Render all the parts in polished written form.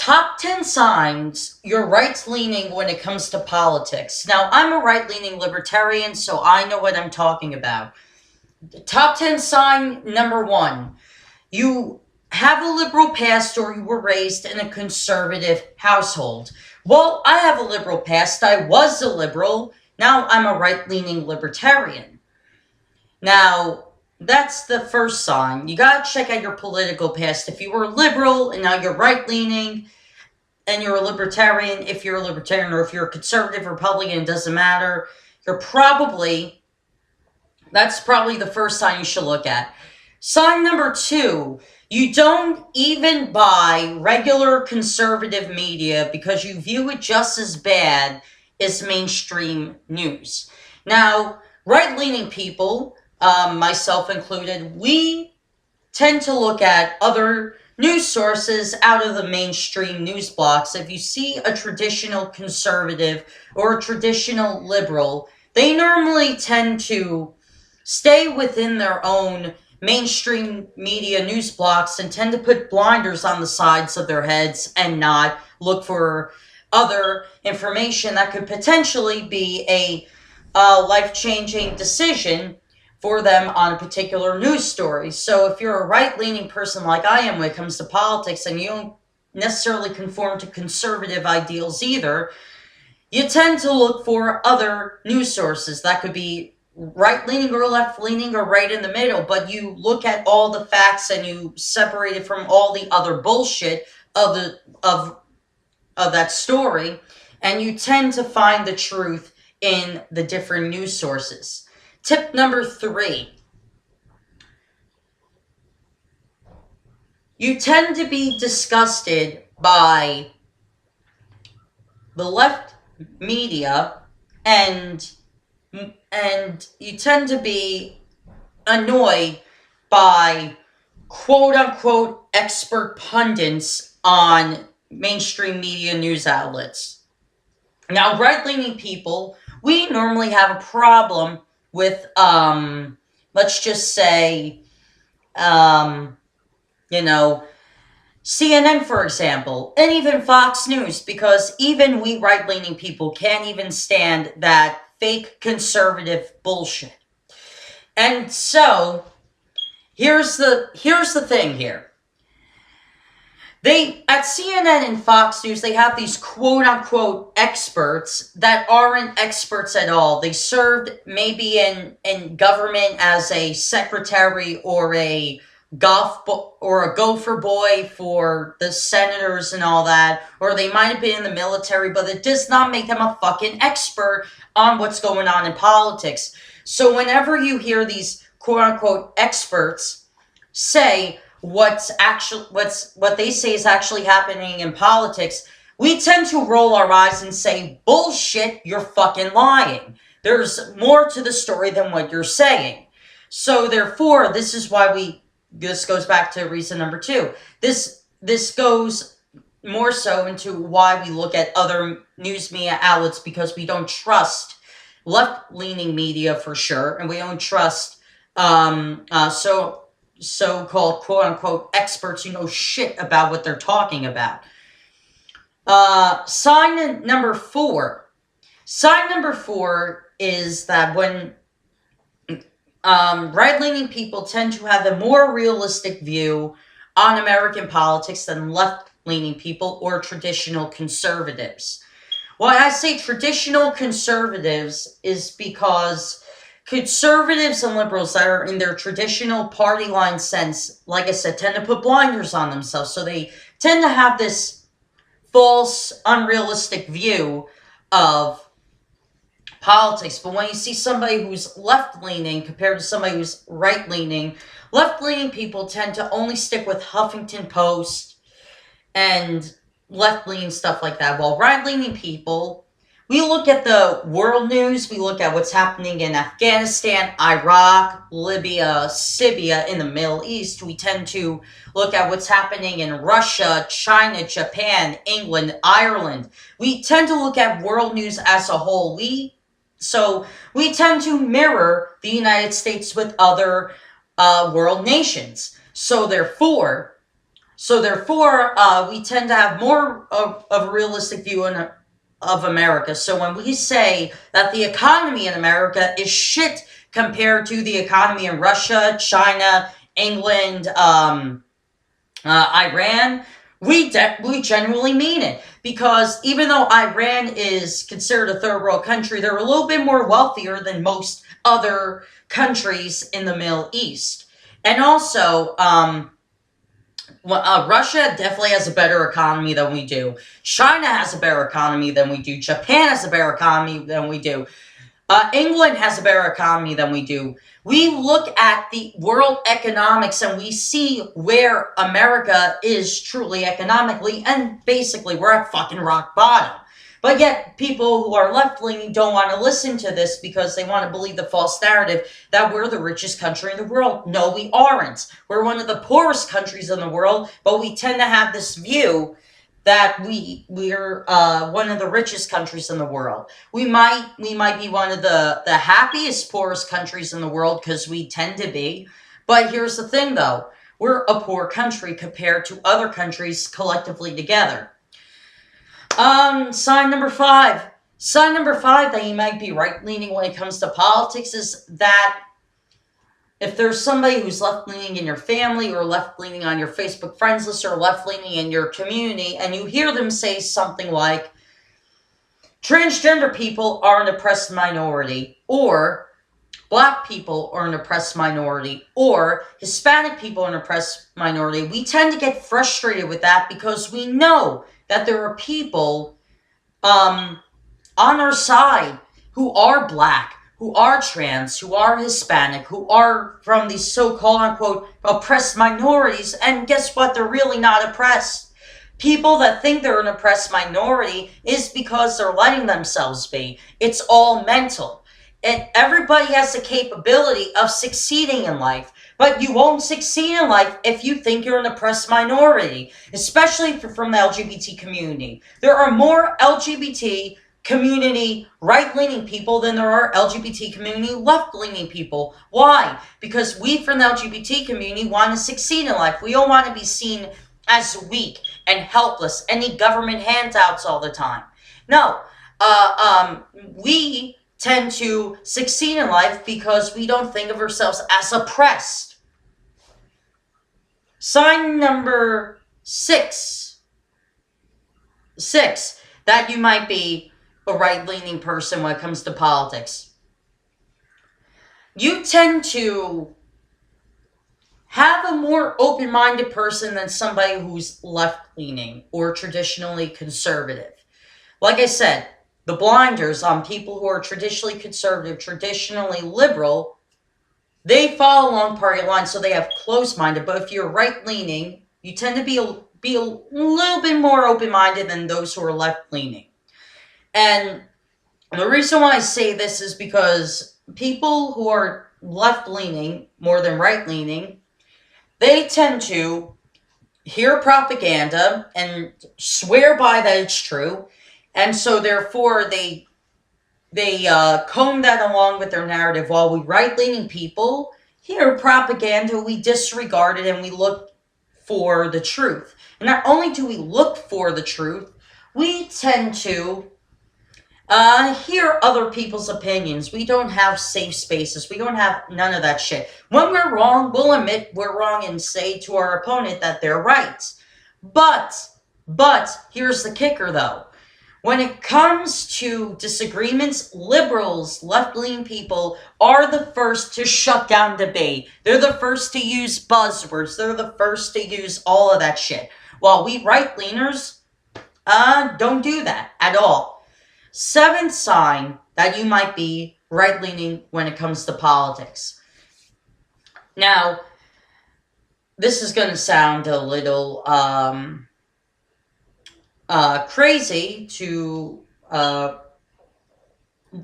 Top 10 signs you're right-leaning when it comes to politics. Now, I'm a right-leaning libertarian, so I know what I'm talking about. Top 10 sign number 1. You have a liberal past or you were raised in a conservative household. Well, I have a liberal past. I was a liberal. Now I'm a right-leaning libertarian. Now, that's the first sign. You gotta check out your political past. If you were liberal and now you're right-leaning and you're a libertarian, if you're a libertarian or if you're a conservative Republican, it doesn't matter. That's probably the first sign you should look at. Sign number 2, you don't even buy regular conservative media because you view it just as bad as mainstream news. Now, right-leaning people, myself included, we tend to look at other news sources out of the mainstream news blocks. If you see a traditional conservative or a traditional liberal, they normally tend to stay within their own mainstream media news blocks and tend to put blinders on the sides of their heads and not look for other information that could potentially be a life-changing decision for them on a particular news story. So if you're a right-leaning person like I am when it comes to politics and you don't necessarily conform to conservative ideals either, you tend to look for other news sources that could be right-leaning or left-leaning or right in the middle, but you look at all the facts and you separate it from all the other bullshit of that story, and you tend to find the truth in the different news sources. Tip number 3. You tend to be disgusted by the left media and you tend to be annoyed by quote-unquote expert pundits on mainstream media news outlets. Now, right-leaning people, we normally have a problem with, let's just say, CNN, for example, and even Fox News, because even we right-leaning people can't even stand that fake conservative bullshit. And so, here's the thing here. At CNN and Fox News, they have these quote-unquote experts that aren't experts at all. They served maybe in government as a secretary or a gopher boy for the senators and all that, or they might have been in the military, but it does not make them a fucking expert on what's going on in politics. So whenever you hear these quote-unquote experts say what they say is actually happening in politics, we tend to roll our eyes and say, bullshit, you're fucking lying. There's more to the story than what you're saying. So therefore, this goes back to reason number 2. This goes more so into why we look at other news media outlets, because we don't trust left-leaning media for sure, and we don't trust so-called quote-unquote experts who know shit about what they're talking about. Sign number 4. Sign number 4 is that when right-leaning people tend to have a more realistic view on American politics than left-leaning people or traditional conservatives. Why I say traditional conservatives is because conservatives and liberals that are in their traditional party line sense, like I said, tend to put blinders on themselves. So they tend to have this false, unrealistic view of politics. But when you see somebody who's left-leaning compared to somebody who's right-leaning, left-leaning people tend to only stick with Huffington Post and left-leaning stuff like that. While right-leaning people, we look at the world news, we look at what's happening in Afghanistan, Iraq, Libya, Syria, in the Middle East. We tend to look at what's happening in Russia, China, Japan, England, Ireland. We tend to look at world news as a whole. So we tend to mirror the United States with other world nations. So therefore, So therefore, we tend to have more of a realistic view of America. So when we say that the economy in America is shit compared to the economy in Russia, China, England, Iran, we genuinely mean it. Because even though Iran is considered a third world country, they're a little bit more wealthier than most other countries in the Middle East. And also, Russia definitely has a better economy than we do. China has a better economy than we do. Japan has a better economy than we do. England has a better economy than we do. We look at the world economics and we see where America is truly economically, and basically we're at fucking rock bottom. But yet, people who are left-leaning don't want to listen to this because they want to believe the false narrative that we're the richest country in the world. No, we aren't. We're one of the poorest countries in the world, but we tend to have this view that we're one of the richest countries in the world. We might be one of the happiest, poorest countries in the world because we tend to be. But here's the thing, though. We're a poor country compared to other countries collectively together. Sign number 5. Sign number 5 that you might be right-leaning when it comes to politics is that if there's somebody who's left-leaning in your family or left-leaning on your Facebook friends list or left-leaning in your community and you hear them say something like, transgender people are an oppressed minority, or Black people are an oppressed minority, or Hispanic people are an oppressed minority, we tend to get frustrated with that because we know that there are people on our side who are Black, who are trans, who are Hispanic, who are from these so-called, unquote, oppressed minorities, and guess what? They're really not oppressed. People that think they're an oppressed minority is because they're letting themselves be. It's all mental. And everybody has the capability of succeeding in life. But you won't succeed in life if you think you're an oppressed minority, especially from the LGBT community. There are more LGBT community right-leaning people than there are LGBT community left-leaning people. Why? Because we from the LGBT community want to succeed in life. We don't want to be seen as weak and helpless, any government handouts all the time. No, we tend to succeed in life because we don't think of ourselves as oppressed. Sign number 6. That you might be a right-leaning person when it comes to politics. You tend to have a more open-minded person than somebody who's left-leaning or traditionally conservative. Like I said, the blinders on people who are traditionally conservative, traditionally liberal, they follow along party lines, so they have closed-minded. But if you're right-leaning, you tend to be a little bit more open-minded than those who are left-leaning. And the reason why I say this is because people who are left-leaning more than right-leaning, they tend to hear propaganda and swear by that it's true, and so therefore they comb that along with their narrative, while we right-leaning people hear propaganda, we disregard it, and we look for the truth. And not only do we look for the truth, we tend to hear other people's opinions. We don't have safe spaces. We don't have none of that shit. When we're wrong, we'll admit we're wrong and say to our opponent that they're right. But, here's the kicker though. When it comes to disagreements, liberals, left-leaning people are the first to shut down debate. They're the first to use buzzwords. They're the first to use all of that shit. While we right-leaners, don't do that at all. 7th sign that you might be right-leaning when it comes to politics. Now, this is going to sound a little crazy to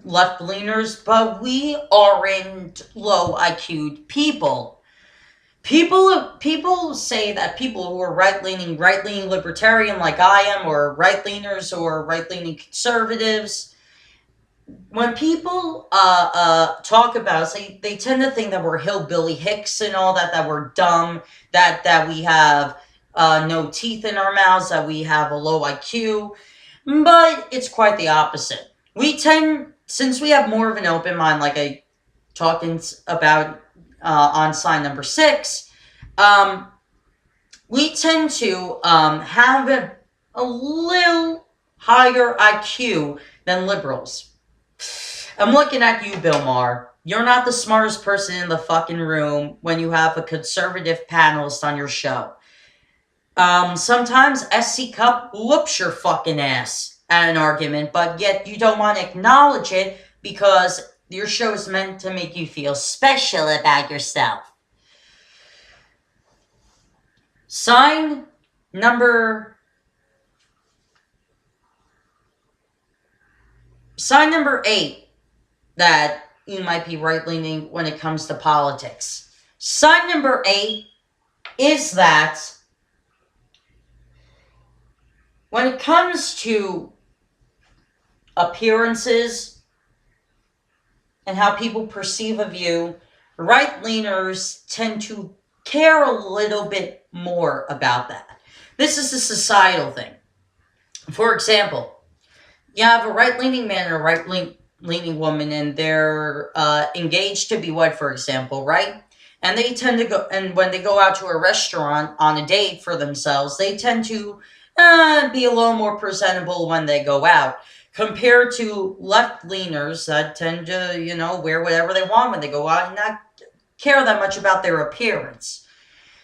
left-leaners, but we aren't low IQ'd people. People say that people who are right-leaning libertarian like I am, or right-leaners or right-leaning conservatives, when people talk about us, they tend to think that we're hillbilly hicks and all that, that we're dumb, that we have no teeth in our mouths, that we have a low IQ, but it's quite the opposite. Since we have more of an open mind, like I talked about on sign number 6, we tend to have a little higher IQ than liberals. I'm looking at you, Bill Maher. You're not the smartest person in the fucking room when you have a conservative panelist on your show. Sometimes SC Cup whoops your fucking ass at an argument, but yet you don't want to acknowledge it because your show is meant to make you feel special about yourself. Sign number 8 that you might be right-leaning when it comes to politics. Sign number 8 is that when it comes to appearances and how people perceive of you, right-leaners tend to care a little bit more about that. This is a societal thing. For example, you have a right-leaning man and a right-leaning woman, and they're engaged to be wed, for example, right? And they tend to go, and when they go out to a restaurant on a date for themselves, they tend to be a little more presentable when they go out, compared to left-leaners that tend to, wear whatever they want when they go out and not care that much about their appearance.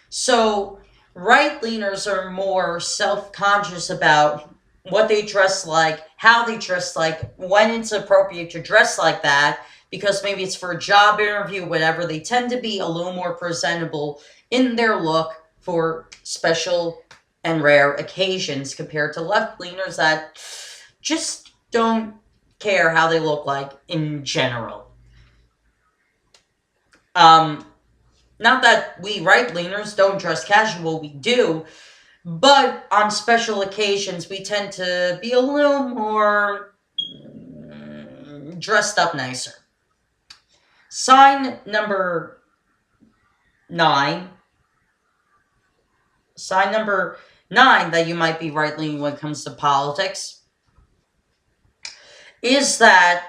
So, right-leaners are more self-conscious about what they dress like, how they dress like, when it's appropriate to dress like that, because maybe it's for a job interview, whatever. They tend to be a little more presentable in their look for special and rare occasions compared to left-leaners that just don't care how they look like in general. Not that we right-leaners don't dress casual, we do, but on special occasions we tend to be a little more dressed up nicer. Sign number 9 that you might be right-leaning when it comes to politics is that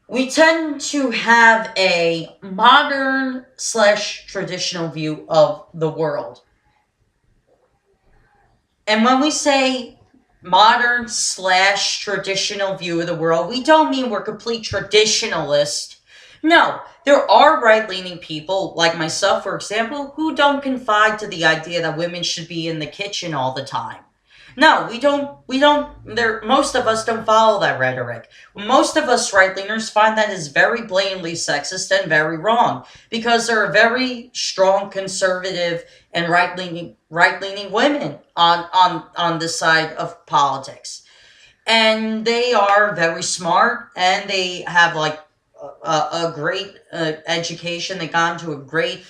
we tend to have a modern/traditional view of the world. And when we say modern/traditional view of the world, we don't mean we're complete traditionalists. No, there are right-leaning people, like myself, for example, who don't confide to the idea that women should be in the kitchen all the time. No, most of us don't follow that rhetoric. Most of us right-leaners find that is very blatantly sexist and very wrong, because there are very strong conservative and right-leaning women on this side of politics. And they are very smart, and they have a great education. They got into a great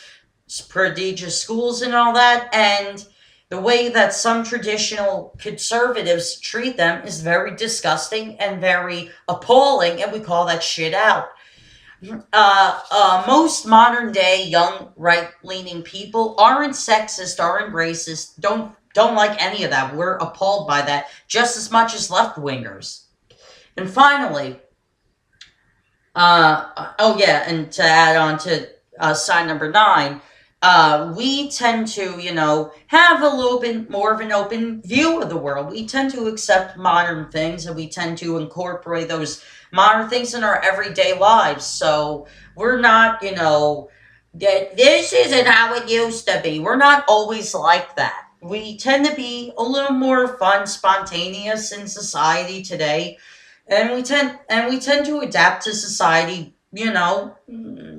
prestigious schools and all that, and the way that some traditional conservatives treat them is very disgusting and very appalling, and we call that shit out. Most modern day young right-leaning people aren't sexist, aren't racist, don't like any of that. We're appalled by that just as much as left-wingers. And finally, and to add on to sign number 9, we tend to, have a little bit more of an open view of the world. We tend to accept modern things, and we tend to incorporate those modern things in our everyday lives. So we're not, this isn't how it used to be. We're not always like that. We tend to be a little more fun, spontaneous in society today, and we tend to adapt to society,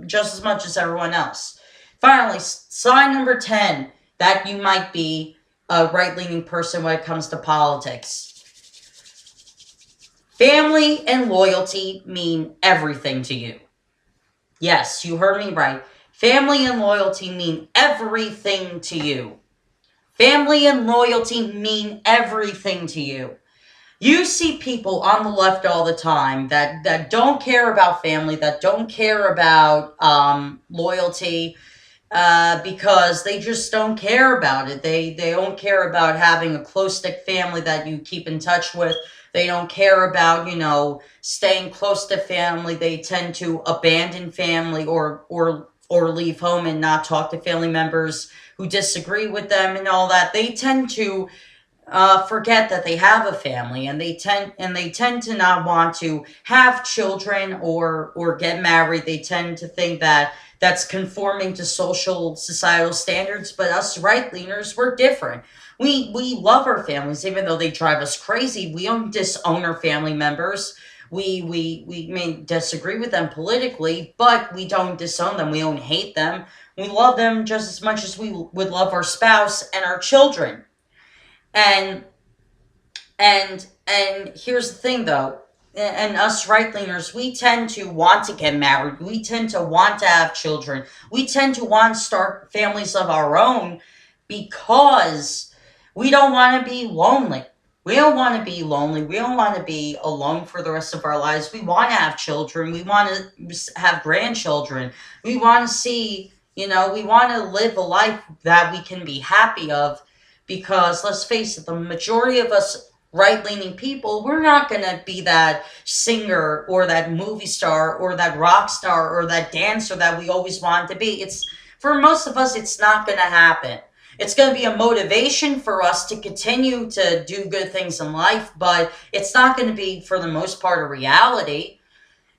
just as much as everyone else. Finally, sign number 10 that you might be a right-leaning person when it comes to politics. Family and loyalty mean everything to you. Yes, you heard me right. Family and loyalty mean everything to you. Family and loyalty mean everything to you. You see people on the left all the time that don't care about family, that don't care about loyalty. because they just don't care about it. They don't care about having a close-knit family that you keep in touch with. They don't care about, staying close to family. They tend to abandon family or leave home and not talk to family members who disagree with them and all that. They tend to forget that they have a family, and they tend to not want to have children or get married. They tend to think that that's conforming to societal standards. But us right leaners, we're different. We love our families, even though they drive us crazy. We don't disown our family members. We may disagree with them politically, but we don't disown them. We don't hate them. We love them just as much as we would love our spouse and our children. And and here's the thing, though. And us right leaners, we tend to want to get married. We tend to want to have children. We tend to want to start families of our own because we don't want to be lonely. We don't want to be lonely. We don't want to be alone for the rest of our lives. We want to have children. We want to have grandchildren. We want to see, we want to live a life that we can be happy of, because let's face it, the majority of us right-leaning people, we're not going to be that singer or that movie star or that rock star or that dancer that we always wanted to be. For most of us, it's not going to happen. It's going to be a motivation for us to continue to do good things in life, but it's not going to be, for the most part, a reality.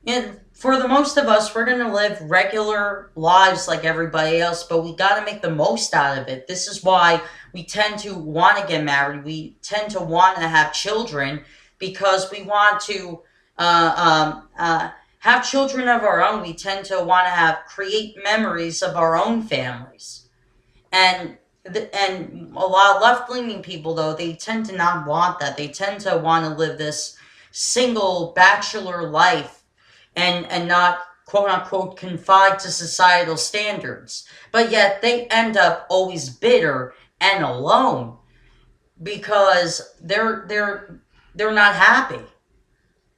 And for the most of us, we're going to live regular lives like everybody else, but we got to make the most out of it. This is why we tend to want to get married. We tend to want to have children, because we want to have children of our own. We tend to want to create memories of our own families. And and a lot of left-leaning people, though, they tend to not want that. They tend to want to live this single bachelor life and not, quote-unquote, confined to societal standards. But yet they end up always bitter and alone, because they're not happy.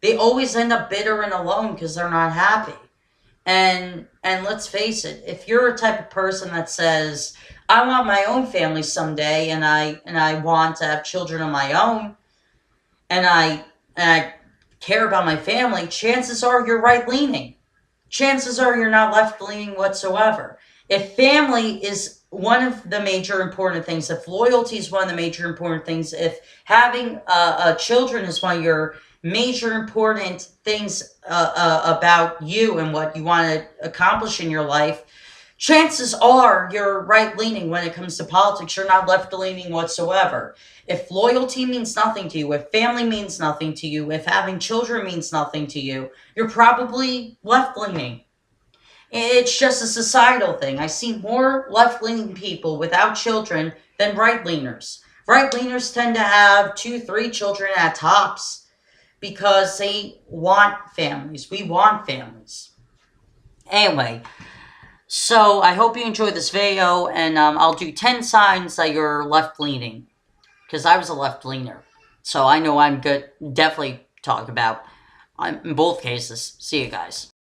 They always end up bitter and alone because they're not happy. And let's face it, if you're a type of person that says, I want my own family someday, and I want to have children of my own, and I care about my family, chances are you're right-leaning. Chances are you're not left-leaning whatsoever. If family is one of the major important things, if loyalty is one of the major important things, if having children is one of your major important things about you and what you want to accomplish in your life, chances are you're right-leaning when it comes to politics. You're not left-leaning whatsoever. If loyalty means nothing to you, if family means nothing to you, if having children means nothing to you, you're probably left-leaning. It's just a societal thing. I see more left-leaning people without children than right-leaners. Right-leaners tend to have 2, 3 children at tops because they want families. We want families. Anyway, so I hope you enjoyed this video, and I'll do 10 signs that you're left-leaning, because I was a left-leaner. So I know I'm good. Definitely talk about in both cases. See you guys.